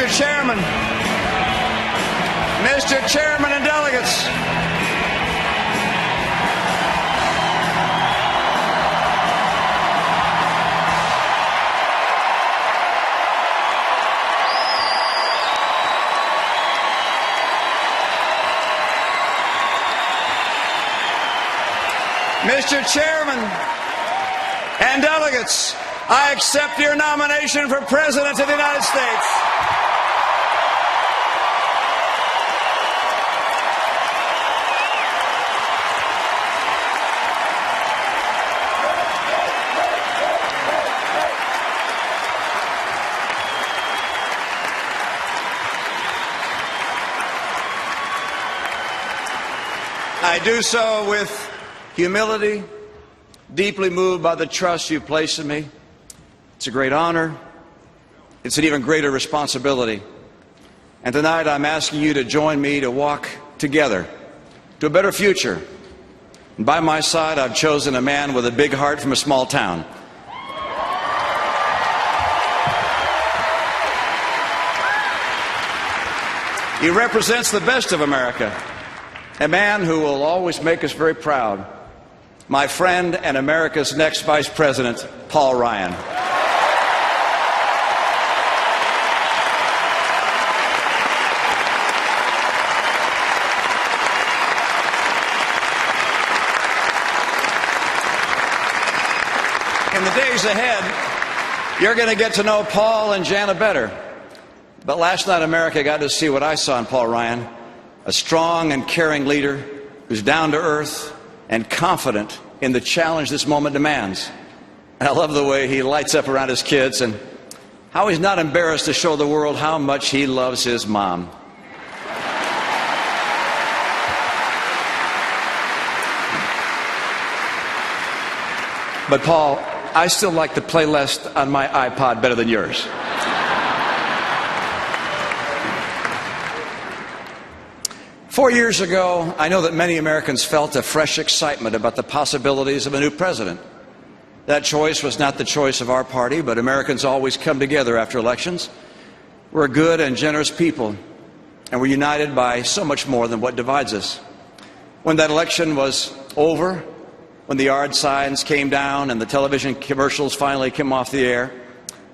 Mr. Chairman, Mr. Chairman and delegates, Mr. Chairman and delegates, I accept your nomination for President of the United States. I do so with humility, deeply moved by the trust you place in me. It's a great honor. It's an even greater responsibility. And tonight I'm asking you to join me to walk together to a better future. And by my side, I've chosen a man with a big heart from a small town. He represents the best of America, a man who will always make us very proud. My friend and America's next Vice President, Paul Ryan. In the days ahead, you're going to get to know Paul and Jana better. But last night, America got to see what I saw in Paul Ryan, a strong and caring leader who's down to earth and confident in the challenge this moment demands. And I love the way he lights up around his kids and how he's not embarrassed to show the world how much he loves his mom. But Paul, I still like the playlist on my iPod better than yours. Four years ago, I know that many Americans felt a fresh excitement about the possibilities of a new president. That choice was not the choice of our party, but Americans always come together after elections. We're a good and generous people, and we're united by so much more than what divides us. When that election was over, when the yard signs came down and the television commercials finally came off the air,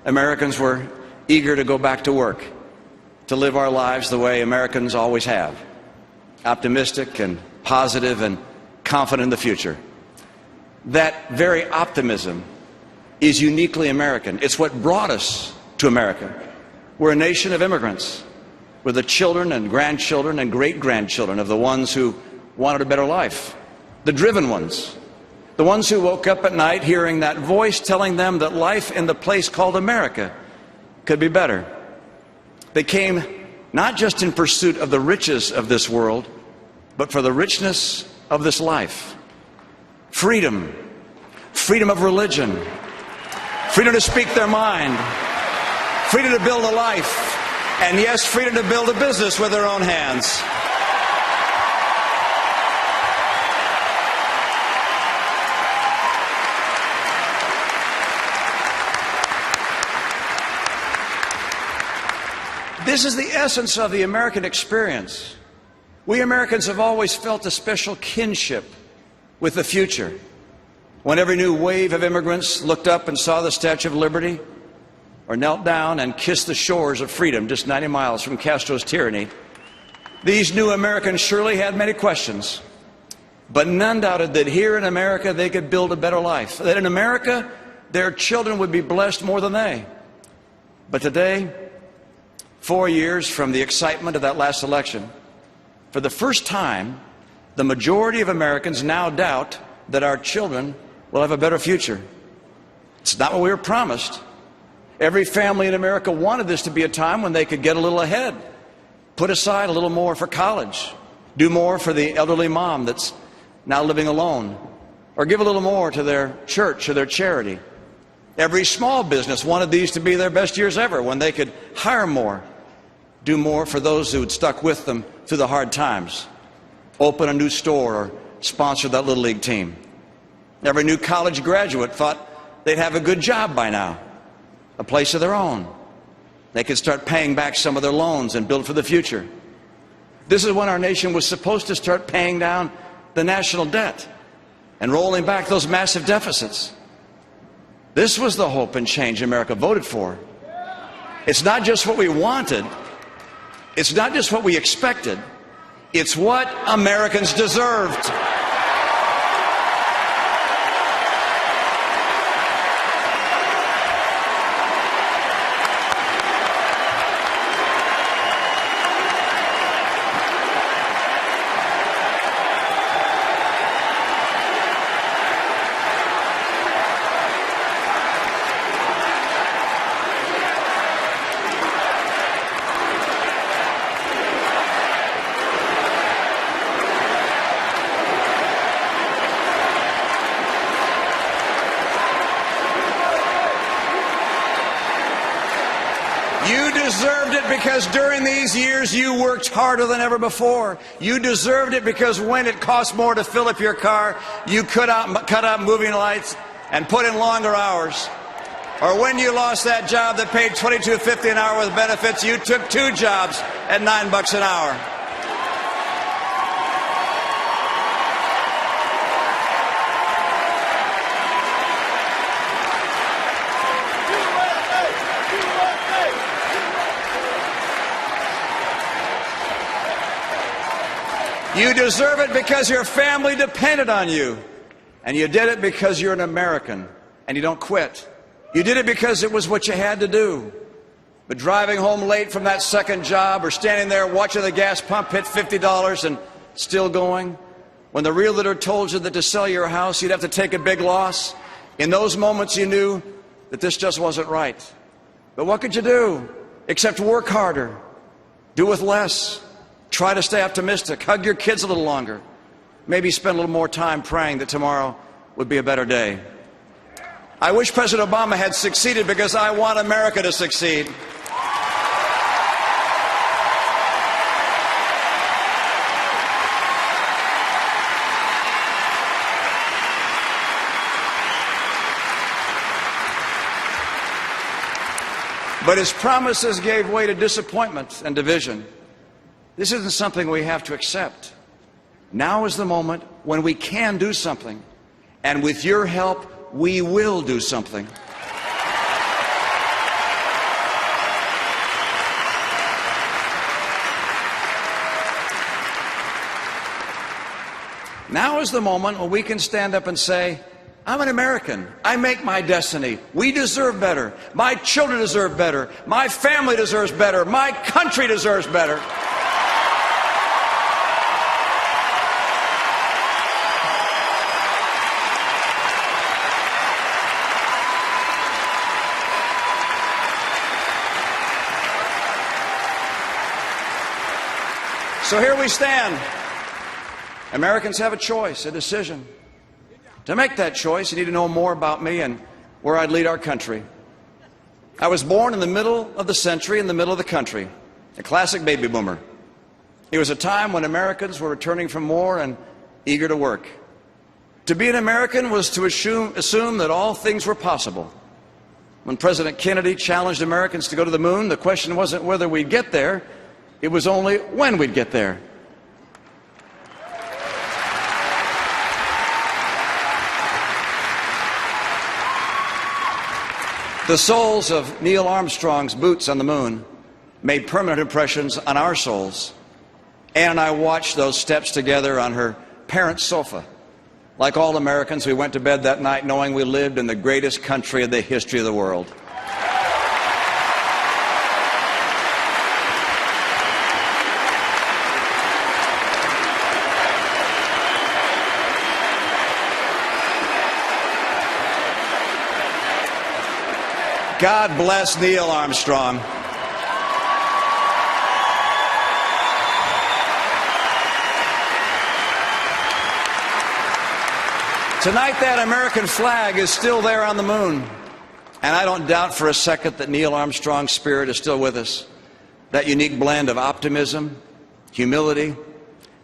Americans were eager to go back to work, to live our lives the way Americans always have. Optimistic and positive and confident in the future. That very optimism is uniquely American. It's what brought us to America. We're a nation of immigrants. We're the children and grandchildren and great-grandchildren of the ones who wanted a better life. The driven ones. The ones who woke up at night hearing that voice telling them that life in the place called America could be better. They came not just in pursuit of the riches of this world, but for the richness of this life. Freedom. Freedom of religion. Freedom to speak their mind. Freedom to build a life. And yes, freedom to build a business with their own hands. This is the essence of the American experience. We Americans have always felt a special kinship with the future. When every new wave of immigrants looked up and saw the Statue of Liberty, or knelt down and kissed the shores of freedom just 90 miles from Castro's tyranny, these new Americans surely had many questions. But none doubted that here in America they could build a better life, that in America their children would be blessed more than they. But today, 4 years from the excitement of that last election, for the first time, the majority of Americans now doubt that our children will have a better future. It's not what we were promised. Every family in America wanted this to be a time when they could get a little ahead, put aside a little more for college, do more for the elderly mom that's now living alone, or give a little more to their church or their charity. Every small business wanted these to be their best years ever, when they could hire more, do more for those who had stuck with them through the hard times, open a new store or sponsor that Little League team. Every new college graduate thought they'd have a good job by now, a place of their own. They could start paying back some of their loans and build for the future. This is when our nation was supposed to start paying down the national debt and rolling back those massive deficits. This was the hope and change America voted for. It's not just what we wanted. It's not just what we expected. It's what Americans deserved. You deserved it because during these years you worked harder than ever before. You deserved it because when it cost more to fill up your car, you cut out moving lights and put in longer hours. Or when you lost that job that paid $22.50 an hour with benefits, you took 2 jobs at $9 an hour. You deserve it because your family depended on you. And you did it because you're an American and you don't quit. You did it because it was what you had to do. But driving home late from that second job or standing there watching the gas pump hit $50 and still going, when the realtor told you that to sell your house you'd have to take a big loss, in those moments you knew that this just wasn't right. But what could you do except work harder, do with less, try to stay optimistic, hug your kids a little longer, maybe spend a little more time praying that tomorrow would be a better day. I wish President Obama had succeeded because I want America to succeed. But his promises gave way to disappointment and division. This isn't something we have to accept. Now is the moment when we can do something. And with your help, we will do something. Now is the moment when we can stand up and say, I'm an American. I make my destiny. We deserve better. My children deserve better. My family deserves better. My country deserves better. So here we stand. Americans have a choice, a decision. To make that choice, you need to know more about me and where I'd lead our country. I was born in the middle of the century, in the middle of the country, a classic baby boomer. It was a time when Americans were returning from war and eager to work. To be an American was to assume that all things were possible. When President Kennedy challenged Americans to go to the moon, the question wasn't whether we'd get there, it was only when we'd get there. The soles of Neil Armstrong's boots on the moon made permanent impressions on our souls. Ann and I watched those steps together on her parents' sofa. Like all Americans, we went to bed that night knowing we lived in the greatest country in the history of the world. God bless Neil Armstrong. Tonight, that American flag is still there on the moon. And I don't doubt for a second that Neil Armstrong's spirit is still with us. That unique blend of optimism, humility,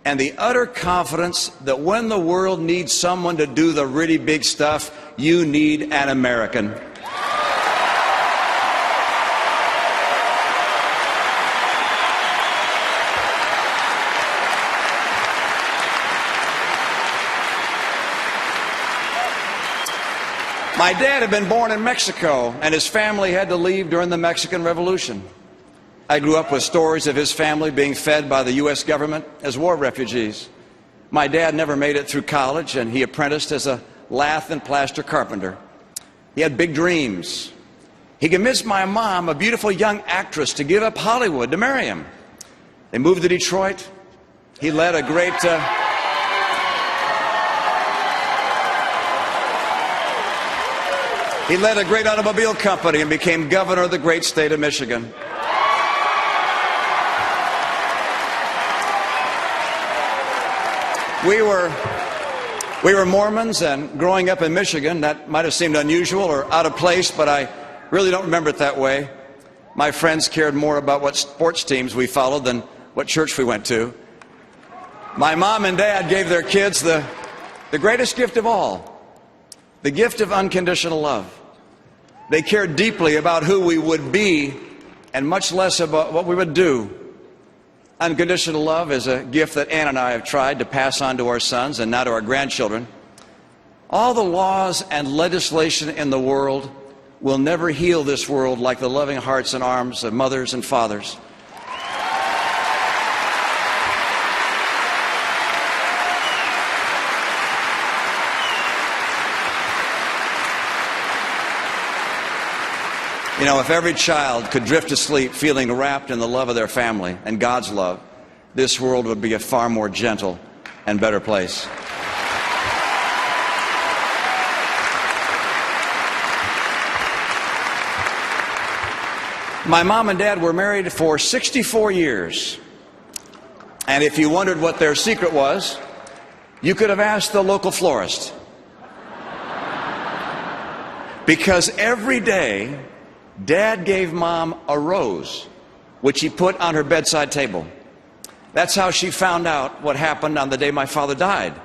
and the utter confidence that when the world needs someone to do the really big stuff, you need an American. My dad had been born in Mexico, and his family had to leave during the Mexican Revolution. I grew up with stories of his family being fed by the U.S. government as war refugees. My dad never made it through college, and he apprenticed as a lath and plaster carpenter. He had big dreams. He convinced my mom, a beautiful young actress, to give up Hollywood to marry him. They moved to Detroit. He led a great... He led a great automobile company and became governor of the great state of Michigan. We were Mormons, and growing up in Michigan, that might have seemed unusual or out of place, but I really don't remember it that way. My friends cared more about what sports teams we followed than what church we went to. My mom and dad gave their kids the greatest gift of all, the gift of unconditional love. They cared deeply about who we would be and much less about what we would do. Unconditional love is a gift that Ann and I have tried to pass on to our sons and now to our grandchildren. All the laws and legislation in the world will never heal this world like the loving hearts and arms of mothers and fathers. You know, if every child could drift to sleep feeling wrapped in the love of their family and God's love, this world would be a far more gentle and better place. My mom and dad were married for 64 years. And if you wondered what their secret was, you could have asked the local florist. Because every day, Dad gave Mom a rose, which he put on her bedside table. That's how she found out what happened on the day my father died.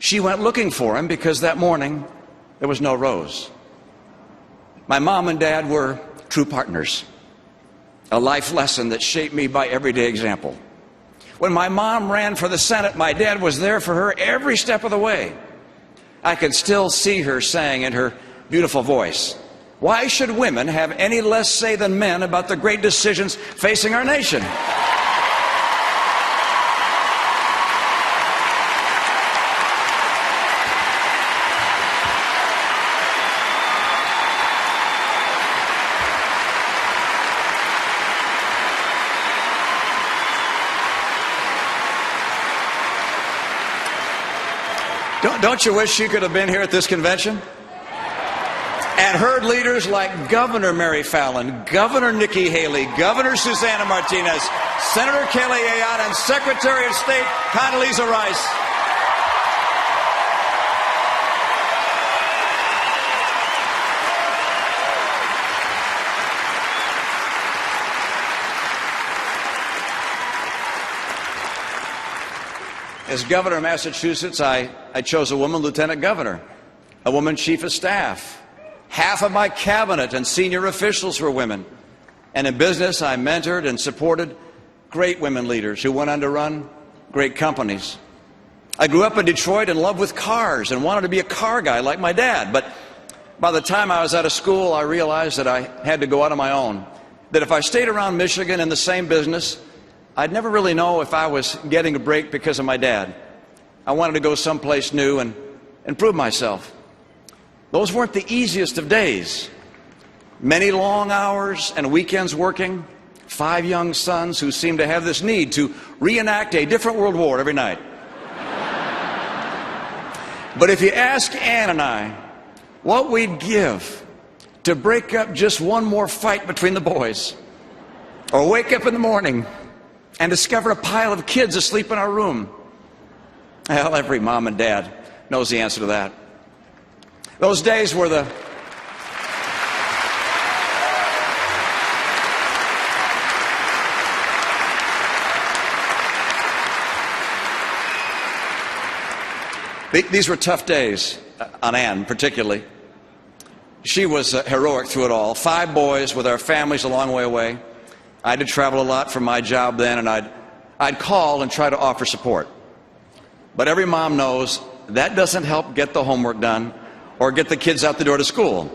She went looking for him because that morning there was no rose. My mom and dad were true partners, a life lesson that shaped me by everyday example. When my mom ran for the Senate, my dad was there for her every step of the way. I could still see her saying in her beautiful voice, "Why should women have any less say than men about the great decisions facing our nation?" Don't you wish you could have been here at this convention and heard leaders like Governor Mary Fallon, Governor Nikki Haley, Governor Susana Martinez, Senator Kelly Ayotte, and Secretary of State Condoleezza Rice? As governor of Massachusetts, I chose a woman lieutenant governor, a woman chief of staff. Half of my cabinet and senior officials were women. And in business, I mentored and supported great women leaders who went on to run great companies. I grew up in Detroit in love with cars and wanted to be a car guy like my dad. But by the time I was out of school, I realized that I had to go out on my own. That if I stayed around Michigan in the same business, I'd never really know if I was getting a break because of my dad. I wanted to go someplace new and prove myself. Those weren't the easiest of days. Many long hours and weekends working, 5 young sons who seemed to have this need to reenact a different world war every night. But if you ask Ann and I what we'd give to break up just one more fight between the boys, or wake up in the morning and discover a pile of kids asleep in our room, well, every mom and dad knows the answer to that. Those days were these were tough days on Ann particularly. She was heroic through it all. 5 boys with our families a long way away. I had to travel a lot for my job then, and I'd call and try to offer support. But every mom knows that doesn't help get the homework done or get the kids out the door to school.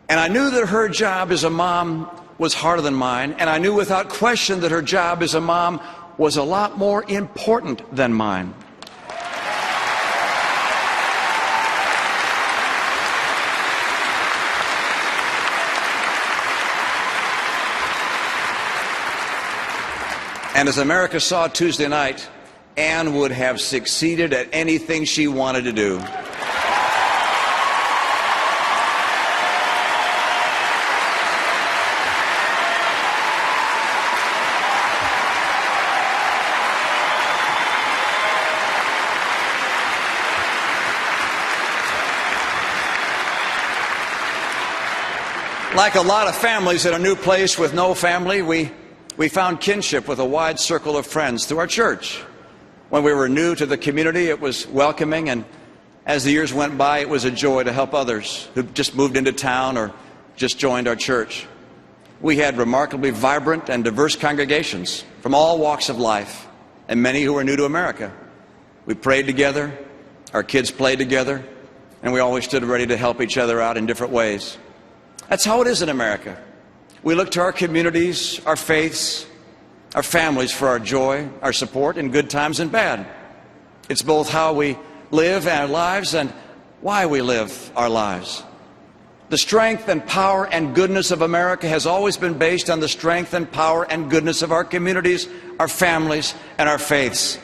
And I knew that her job as a mom was harder than mine, and I knew without question that her job as a mom was a lot more important than mine. And as America saw Tuesday night, Ann would have succeeded at anything she wanted to do. Like a lot of families in a new place with no family, we found kinship with a wide circle of friends through our church. When we were new to the community, it was welcoming, and as the years went by, it was a joy to help others who just moved into town or just joined our church. We had remarkably vibrant and diverse congregations from all walks of life, and many who were new to America. We prayed together, our kids played together, and we always stood ready to help each other out in different ways. That's how it is in America. We look to our communities, our faiths, our families for our joy, our support in good times and bad. It's both how we live our lives and why we live our lives. The strength and power and goodness of America has always been based on the strength and power and goodness of our communities, our families, and our faiths.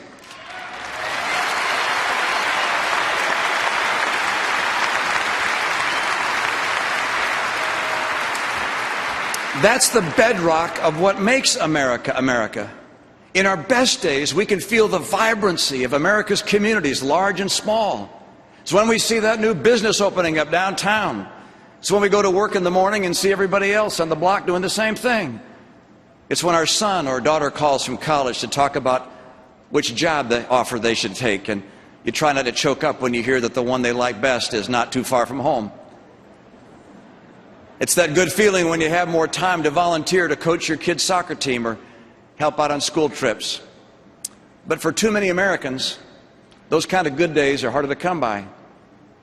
That's the bedrock of what makes America, America. In our best days, we can feel the vibrancy of America's communities, large and small. It's when we see that new business opening up downtown. It's when we go to work in the morning and see everybody else on the block doing the same thing. It's when our son or daughter calls from college to talk about which job offer they should take, and you try not to choke up when you hear that the one they like best is not too far from home. It's that good feeling when you have more time to volunteer to coach your kid's soccer team or help out on school trips. But for too many Americans, those kind of good days are harder to come by.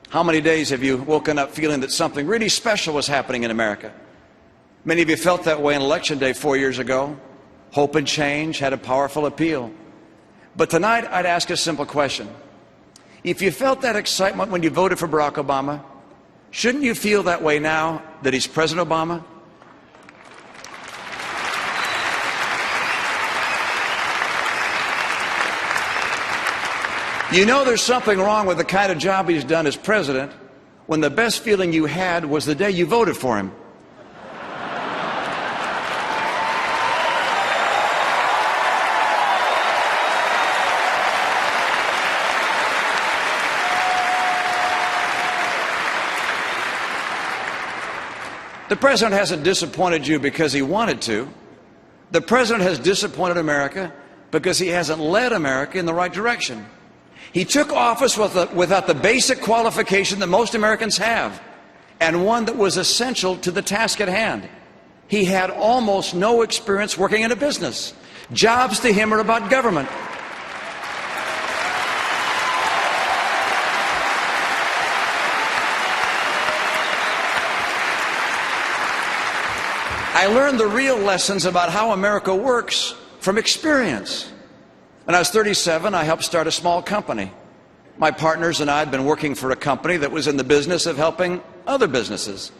How many days have you woken up feeling that something really special was happening in America? Many of you felt that way on Election Day 4 years ago. Hope and change had a powerful appeal. But tonight, I'd ask a simple question. If you felt that excitement when you voted for Barack Obama, shouldn't you feel that way now that he's President Obama? You know there's something wrong with the kind of job he's done as president when the best feeling you had was the day you voted for him. The president hasn't disappointed you because he wanted to. The president has disappointed America because he hasn't led America in the right direction. He took office without the basic qualification that most Americans have, and one that was essential to the task at hand. He had almost no experience working in a business. Jobs to him are about government. I learned the real lessons about how America works from experience. When I was 37, I helped start a small company. My partners and I had been working for a company that was in the business of helping other businesses.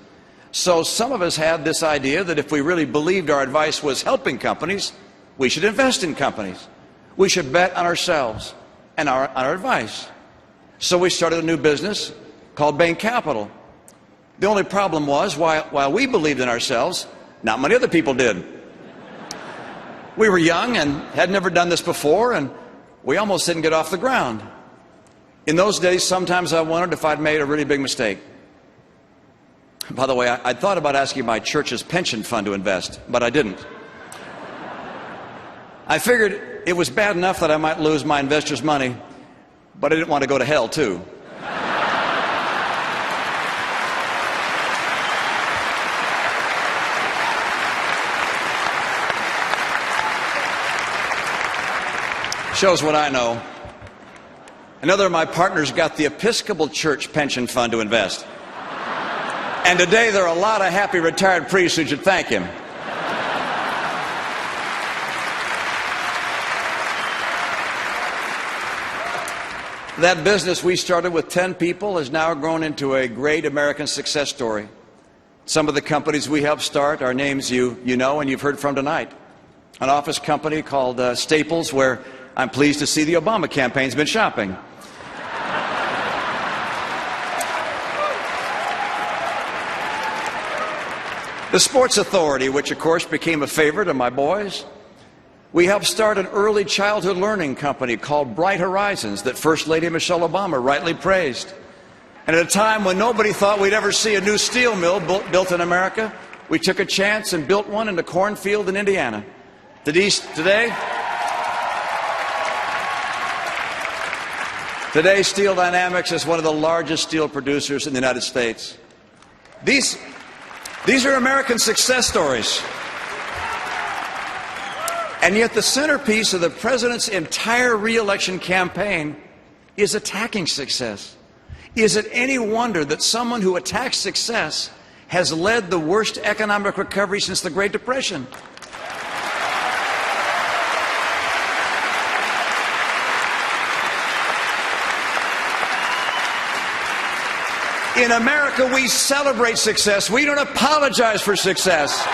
So some of us had this idea that if we really believed our advice was helping companies, we should invest in companies. We should bet on ourselves and on our advice. So we started a new business called Bain Capital. The only problem was, while we believed in ourselves, not many other people did. We were young and had never done this before, and we almost didn't get off the ground. In those days, sometimes I wondered if I'd made a really big mistake. By the way, I thought about asking my church's pension fund to invest, but I didn't. I figured it was bad enough that I might lose my investors' money, but I didn't want to go to hell, too. Shows what I know. Another of my partners got the Episcopal Church pension fund to invest. And today there are a lot of happy retired priests who should thank him. That business we started with 10 people has now grown into a great American success story. Some of the companies we helped start are names you know and you've heard from tonight. An office company called Staples, where I'm pleased to see the Obama campaign's been shopping. The Sports Authority, which of course became a favorite of my boys. We helped start an early childhood learning company called Bright Horizons that First Lady Michelle Obama rightly praised. And at a time when nobody thought we'd ever see a new steel mill built in America, we took a chance and built one in a cornfield in Indiana. Today, Steel Dynamics is one of the largest steel producers in the United States. These are American success stories. And yet the centerpiece of the president's entire re-election campaign is attacking success. Is it any wonder that someone who attacks success has led the worst economic recovery since the Great Depression? In America, we celebrate success. We don't apologize for success.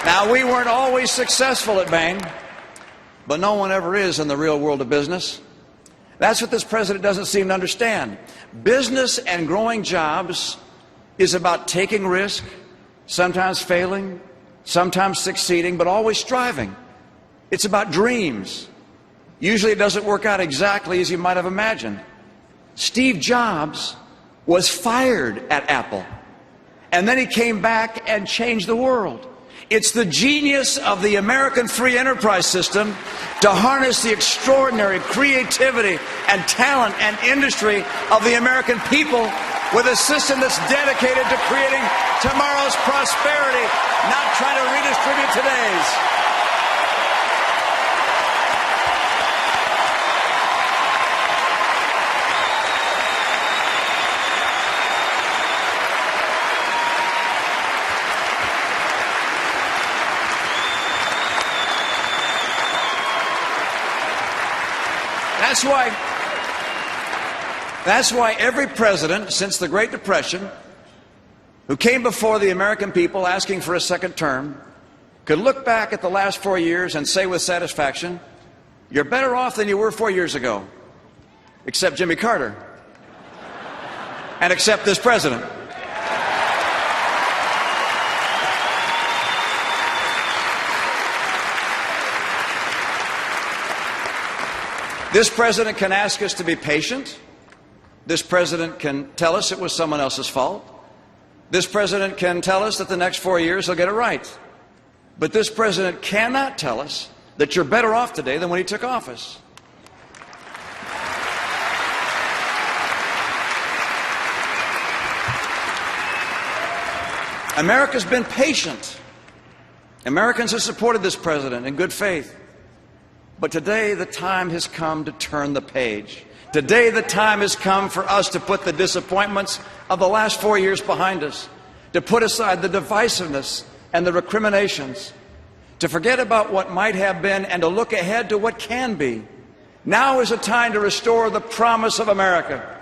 Now, we weren't always successful at Bain, but no one ever is in the real world of business. That's what this president doesn't seem to understand. Business and growing jobs is about taking risk, sometimes failing, sometimes succeeding, but always striving. It's about dreams. Usually it doesn't work out exactly as you might have imagined. Steve Jobs was fired at Apple, and then he came back and changed the world. It's the genius of the American free enterprise system to harness the extraordinary creativity and talent and industry of the American people with a system that's dedicated to creating tomorrow's prosperity, not trying to redistribute today's. That's why every president since the Great Depression who came before the American people asking for a second term could look back at the last 4 years and say with satisfaction, you're better off than you were 4 years ago, except Jimmy Carter, and except this president. This president can ask us to be patient. This president can tell us it was someone else's fault. This president can tell us that the next 4 years he'll get it right. But this president cannot tell us that you're better off today than when he took office. America's been patient. Americans have supported this president in good faith. But today the time has come to turn the page. Today the time has come for us to put the disappointments of the last 4 years behind us, to put aside the divisiveness and the recriminations, to forget about what might have been and to look ahead to what can be. Now is a time to restore the promise of America.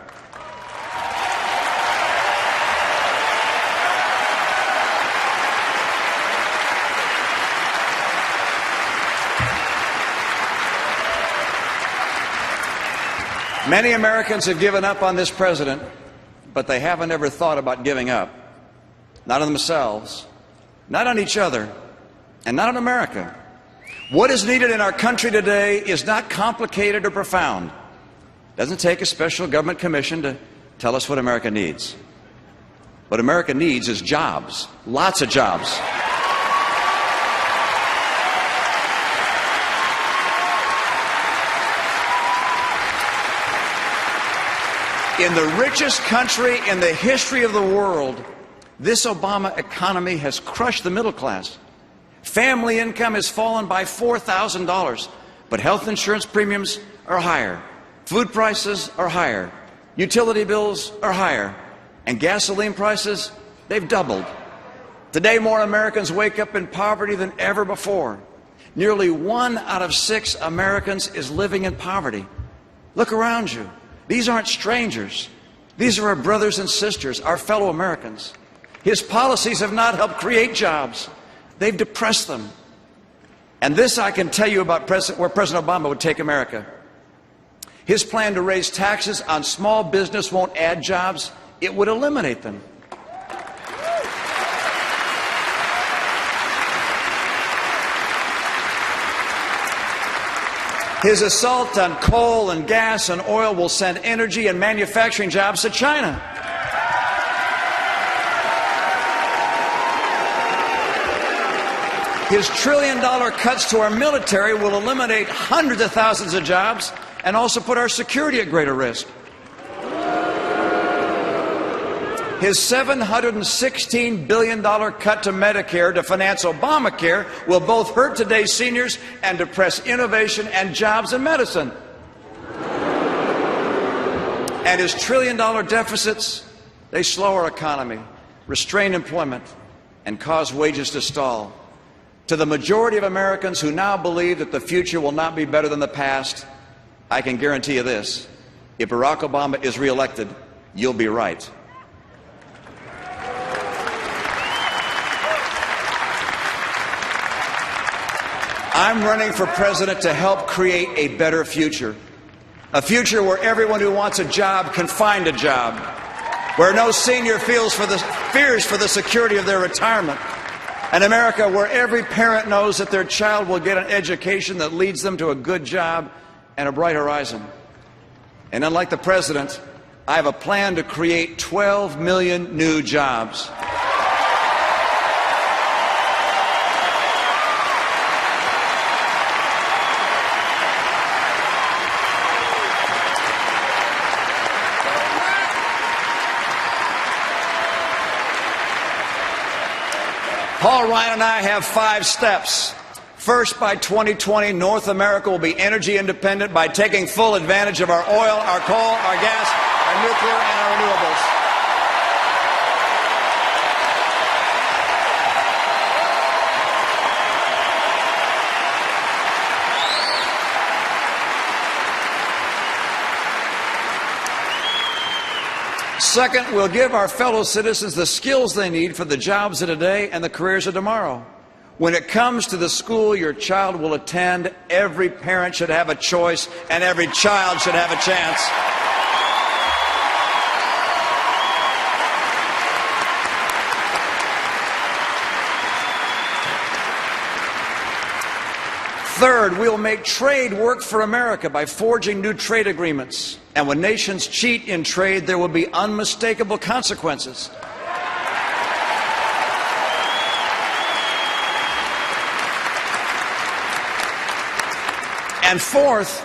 Many Americans have given up on this president, but they haven't ever thought about giving up. Not on themselves, not on each other, and not on America. What is needed in our country today is not complicated or profound. It doesn't take a special government commission to tell us what America needs. What America needs is jobs, lots of jobs. In the richest country in the history of the world, this Obama economy has crushed the middle class. Family income has fallen by $4,000, but health insurance premiums are higher, food prices are higher, utility bills are higher, and gasoline prices, they've doubled. Today, more Americans wake up in poverty than ever before. Nearly 1 out of 6 Americans is living in poverty. Look around you. These aren't strangers. These are our brothers and sisters, our fellow Americans. His policies have not helped create jobs. They've depressed them. And this I can tell you about where President Obama would take America. His plan to raise taxes on small business won't add jobs. It would eliminate them. His assault on coal and gas and oil will send energy and manufacturing jobs to China. His trillion-dollar cuts to our military will eliminate hundreds of thousands of jobs and also put our security at greater risk. His $716 billion cut to Medicare to finance Obamacare will both hurt today's seniors and depress innovation and jobs in medicine. And his trillion-dollar deficits, they slow our economy, restrain employment, and cause wages to stall. To the majority of Americans who now believe that the future will not be better than the past, I can guarantee you this: if Barack Obama is reelected, you'll be right. I'm running for president to help create a better future. A future where everyone who wants a job can find a job. Where no senior fears for the security of their retirement. An America where every parent knows that their child will get an education that leads them to a good job and a bright horizon. And unlike the president, I have a plan to create 12 million new jobs. Paul Ryan and I have 5 steps. First, by 2020, North America will be energy independent by taking full advantage of our oil, our coal, our gas, our nuclear, and our renewables. Second, we'll give our fellow citizens the skills they need for the jobs of today and the careers of tomorrow. When it comes to the school your child will attend, every parent should have a choice and every child should have a chance. Third, we'll make trade work for America by forging new trade agreements. And when nations cheat in trade, there will be unmistakable consequences. And fourth,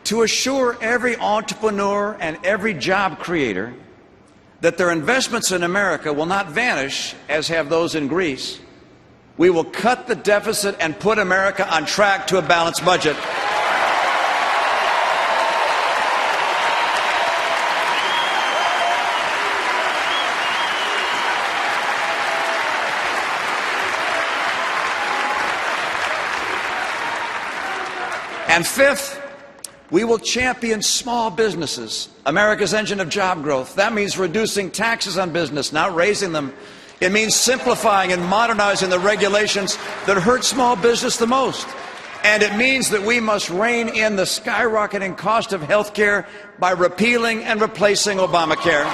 to assure every entrepreneur and every job creator that their investments in America will not vanish as have those in Greece, we will cut the deficit and put America on track to a balanced budget. And fifth, we will champion small businesses, America's engine of job growth. That means reducing taxes on business, not raising them. It means simplifying and modernizing the regulations that hurt small business the most. And it means that we must rein in the skyrocketing cost of health care by repealing and replacing Obamacare.